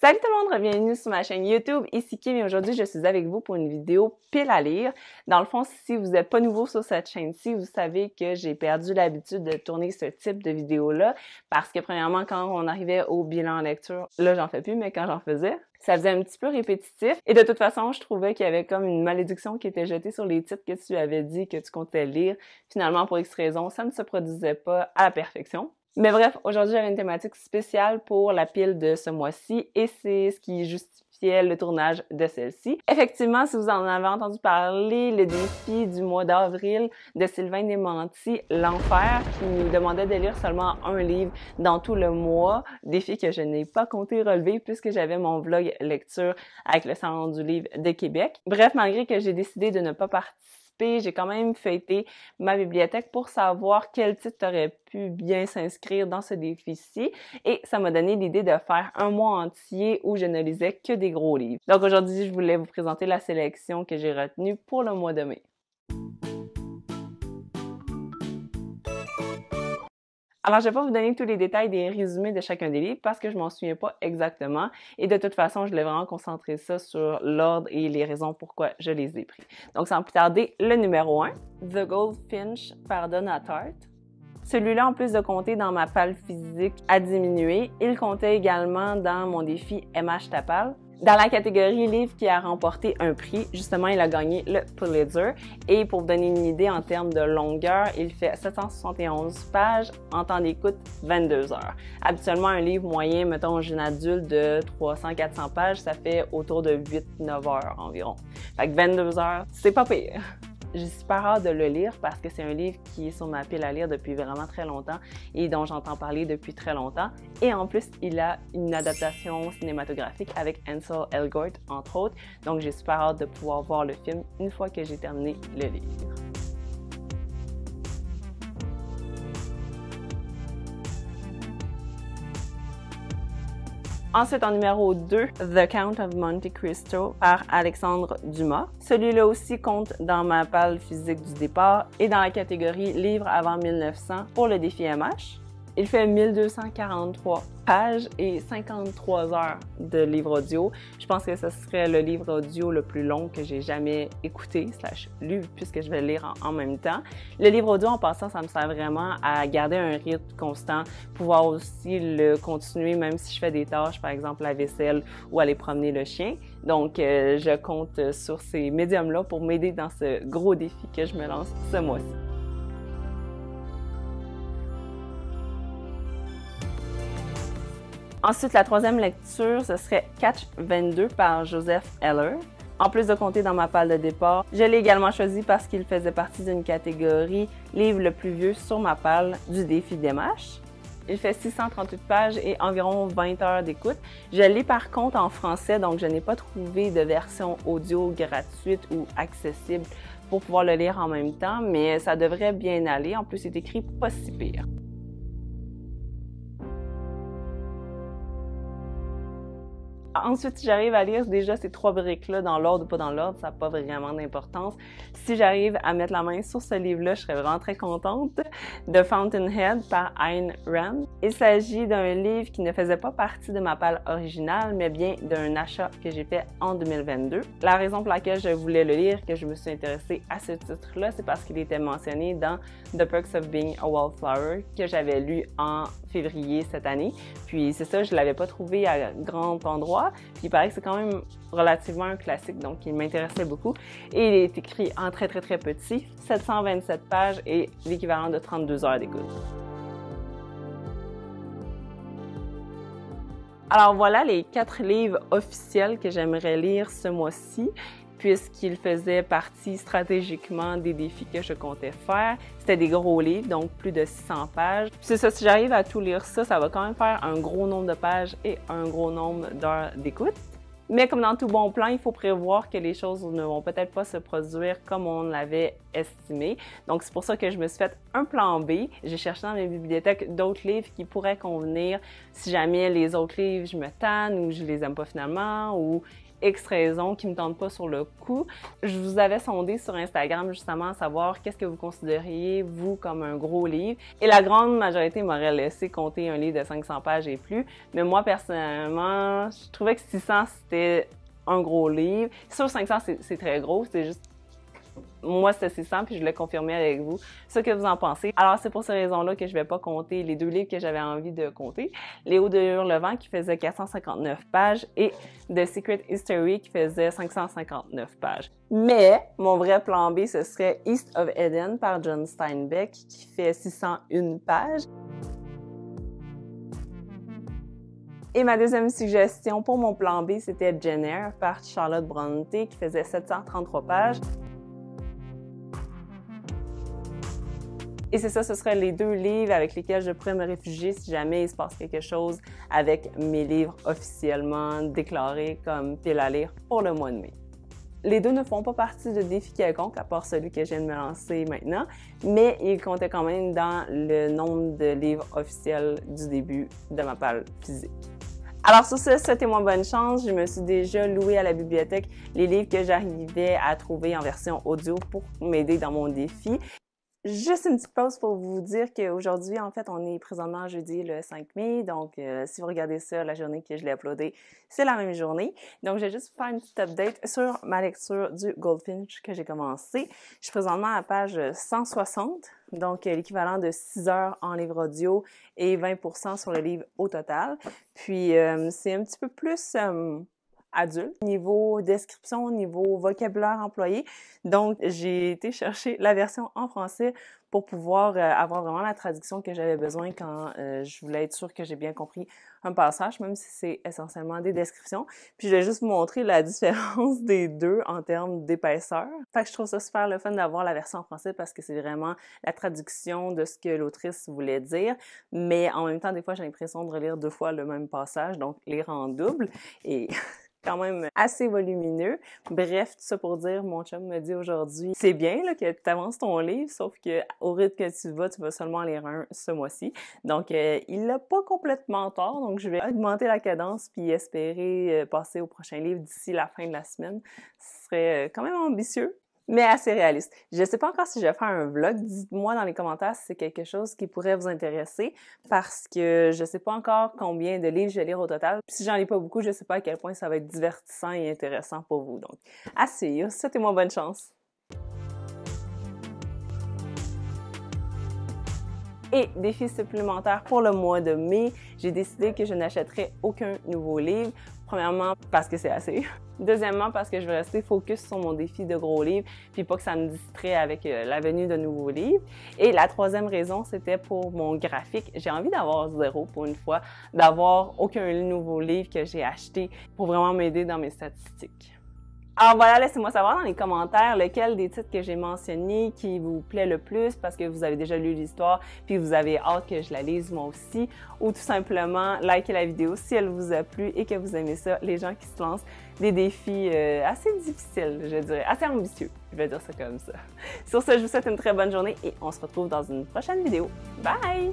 Salut tout le monde, bienvenue sur ma chaîne YouTube, ici Kim et aujourd'hui je suis avec vous pour une vidéo pile à lire. Dans le fond, si vous n'êtes pas nouveau sur cette chaîne-ci, vous savez que j'ai perdu l'habitude de tourner ce type de vidéo-là parce que premièrement, quand on arrivait au bilan lecture, là j'en fais plus, mais quand j'en faisais, ça faisait un petit peu répétitif et de toute façon, je trouvais qu'il y avait comme une malédiction qui était jetée sur les titres que tu avais dit que tu comptais lire. Finalement, pour X raison, ça ne se produisait pas à la perfection. Mais bref, aujourd'hui, j'avais une thématique spéciale pour la pile de ce mois-ci et c'est ce qui justifiait le tournage de celle-ci. Effectivement, si vous en avez entendu parler, le défi du mois d'avril de Sylvain Desmenti, L'Enfer, qui nous demandait de lire seulement un livre dans tout le mois, défi que je n'ai pas compté relever puisque j'avais mon vlog lecture avec le Salon du livre de Québec. Bref, malgré que j'ai décidé de ne pas participer, j'ai quand même feuilleté ma bibliothèque pour savoir quel titre aurait pu bien s'inscrire dans ce défi-ci et ça m'a donné l'idée de faire un mois entier où je ne lisais que des gros livres. Donc aujourd'hui, je voulais vous présenter la sélection que j'ai retenue pour le mois de mai. Alors, je vais pas vous donner tous les détails des résumés de chacun des livres parce que je m'en souviens pas exactement et de toute façon, je voulais vraiment concentrer ça sur l'ordre et les raisons pourquoi je les ai pris. Donc, sans plus tarder, le numéro 1, The Goldfinch par Donna Tartt. Celui-là, en plus de compter dans ma palle physique à diminuer, il comptait également dans mon défi MH Tapal. Dans la catégorie livre qui a remporté un prix, justement, il a gagné le Pulitzer. Et pour vous donner une idée en termes de longueur, il fait 771 pages, en temps d'écoute, 22 heures. Habituellement, un livre moyen, mettons, jeune adulte de 300-400 pages, ça fait autour de 8-9 heures environ. Fait que 22 heures, c'est pas pire. J'ai super hâte de le lire parce que c'est un livre qui est sur ma pile à lire depuis vraiment très longtemps et dont j'entends parler depuis très longtemps. Et en plus, il a une adaptation cinématographique avec Ansel Elgort, entre autres. Donc, j'ai super hâte de pouvoir voir le film une fois que j'ai terminé le livre. Ensuite, en numéro 2, The Count of Monte Cristo par Alexandre Dumas. Celui-là aussi compte dans ma palle physique du départ et dans la catégorie livre avant 1900 pour le défi MH. Il fait 1243 pages et 53 heures de livre audio. Je pense que ce serait le livre audio le plus long que j'ai jamais écouté / lu puisque je vais le lire en même temps. Le livre audio, en passant, ça me sert vraiment à garder un rythme constant, pouvoir aussi le continuer même si je fais des tâches, par exemple la vaisselle ou aller promener le chien. Donc, je compte sur ces médiums-là pour m'aider dans ce gros défi que je me lance ce mois-ci. Ensuite, la troisième lecture, ce serait Catch 22 par Joseph Heller. En plus de compter dans ma palle de départ, je l'ai également choisi parce qu'il faisait partie d'une catégorie livre le plus vieux sur ma palle du défi d'MH. Il fait 638 pages et environ 20 heures d'écoute. Je l'ai par contre en français, donc je n'ai pas trouvé de version audio gratuite ou accessible pour pouvoir le lire en même temps, mais ça devrait bien aller. En plus, c'est écrit pas si pire. Ensuite, si j'arrive à lire déjà ces trois briques-là dans l'ordre ou pas dans l'ordre, ça n'a pas vraiment d'importance. Si j'arrive à mettre la main sur ce livre-là, je serais vraiment très contente. The Fountainhead par Ayn Rand. Il s'agit d'un livre qui ne faisait pas partie de ma palle originale, mais bien d'un achat que j'ai fait en 2022. La raison pour laquelle je voulais le lire, que je me suis intéressée à ce titre-là, c'est parce qu'il était mentionné dans The Perks of Being a Wallflower, que j'avais lu en février cette année. Puis c'est ça, je l'avais pas trouvé à grand endroit. Puis il paraît que c'est quand même relativement un classique, donc il m'intéressait beaucoup. Et il est écrit en très petit, 727 pages et l'équivalent de 32 heures d'écoute. Alors voilà les 4 livres officiels que j'aimerais lire ce mois-ci, puisqu'ils faisaient partie stratégiquement des défis que je comptais faire. C'était des gros livres, donc plus de 600 pages. C'est ça, si j'arrive à tout lire ça, ça va quand même faire un gros nombre de pages et un gros nombre d'heures d'écoute. Mais comme dans tout bon plan, il faut prévoir que les choses ne vont peut-être pas se produire comme on l'avait estimé. Donc c'est pour ça que je me suis fait un plan B. J'ai cherché dans mes bibliothèques d'autres livres qui pourraient convenir si jamais les autres livres, je me tanne ou je les aime pas finalement ou X raisons qui me tentent pas sur le coup. Je vous avais sondé sur Instagram justement à savoir qu'est-ce que vous considériez, vous, comme un gros livre. Et la grande majorité m'aurait laissé compter un livre de 500 pages et plus. Mais moi, personnellement, je trouvais que 600, c'était un gros livre. Sur 500, c'est très gros. C'est juste moi, c'était 600, puis je l'ai confirmé avec vous. Ce que vous en pensez. Alors, c'est pour ces raisons-là que je vais pas compter les deux livres que j'avais envie de compter. Les Hauts de Hurlevent qui faisait 459 pages et The Secret History qui faisait 559 pages. Mais, mon vrai plan B, ce serait East of Eden par John Steinbeck qui fait 601 pages. Et ma deuxième suggestion pour mon plan B, c'était Jane Eyre par Charlotte Bronte qui faisait 733 pages. Et c'est ça, ce seraient les deux livres avec lesquels je pourrais me réfugier si jamais il se passe quelque chose avec mes livres officiellement déclarés comme pile à lire pour le mois de mai. Les deux ne font pas partie de défi quelconque, à part celui que je viens de me lancer maintenant, mais ils comptaient quand même dans le nombre de livres officiels du début de ma palle physique. Alors sur ce, souhaitez-moi bonne chance. Je me suis déjà loué à la bibliothèque les livres que j'arrivais à trouver en version audio pour m'aider dans mon défi. Juste une petite pause pour vous dire qu'aujourd'hui, en fait, on est présentement jeudi le 5 mai. Donc, si vous regardez ça, la journée que je l'ai uploadé, c'est la même journée. Donc, je vais juste faire une petite update sur ma lecture du Goldfinch que j'ai commencé. Je suis présentement à la page 160, donc l'équivalent de 6 heures en livre audio et 20% sur le livre au total. Puis, c'est un petit peu plus adulte, niveau description, niveau vocabulaire employé. Donc, j'ai été chercher la version en français pour pouvoir avoir vraiment la traduction que j'avais besoin quand je voulais être sûre que j'ai bien compris un passage, même si c'est essentiellement des descriptions. Puis, je vais juste vous montrer la différence des deux en termes d'épaisseur. Fait que je trouve ça super le fun d'avoir la version en français parce que c'est vraiment la traduction de ce que l'autrice voulait dire. Mais en même temps, des fois, j'ai l'impression de relire deux fois le même passage, donc lire en double. Et quand même assez volumineux. Bref, tout ça pour dire, mon chum me dit aujourd'hui, c'est bien là, que tu avances ton livre, sauf que au rythme que tu vas seulement lire un ce mois-ci. Donc, il n'a pas complètement tort, donc je vais augmenter la cadence puis espérer passer au prochain livre d'ici la fin de la semaine. Ce serait quand même ambitieux, mais assez réaliste. Je ne sais pas encore si je vais faire un vlog. Dites-moi dans les commentaires si c'est quelque chose qui pourrait vous intéresser parce que je ne sais pas encore combien de livres je vais lire au total. Puis si j'en lis pas beaucoup, je ne sais pas à quel point ça va être divertissant et intéressant pour vous. Donc, à suivre. Souhaitez-moi bonne chance. Et défi supplémentaire pour le mois de mai, j'ai décidé que je n'achèterai aucun nouveau livre. Premièrement, parce que c'est assez. Deuxièmement, parce que je veux rester focus sur mon défi de gros livres, puis pas que ça me distrait avec la venue de nouveaux livres. Et la troisième raison, c'était pour mon graphique. J'ai envie d'avoir zéro pour une fois, d'avoir aucun nouveau livre que j'ai acheté pour vraiment m'aider dans mes statistiques. Alors voilà, laissez-moi savoir dans les commentaires lequel des titres que j'ai mentionnés qui vous plaît le plus parce que vous avez déjà lu l'histoire puis vous avez hâte que je la lise moi aussi, ou tout simplement likez la vidéo si elle vous a plu et que vous aimez ça, les gens qui se lancent des défis assez difficiles, je dirais, assez ambitieux, je vais dire ça comme ça. Sur ce, je vous souhaite une très bonne journée et on se retrouve dans une prochaine vidéo. Bye!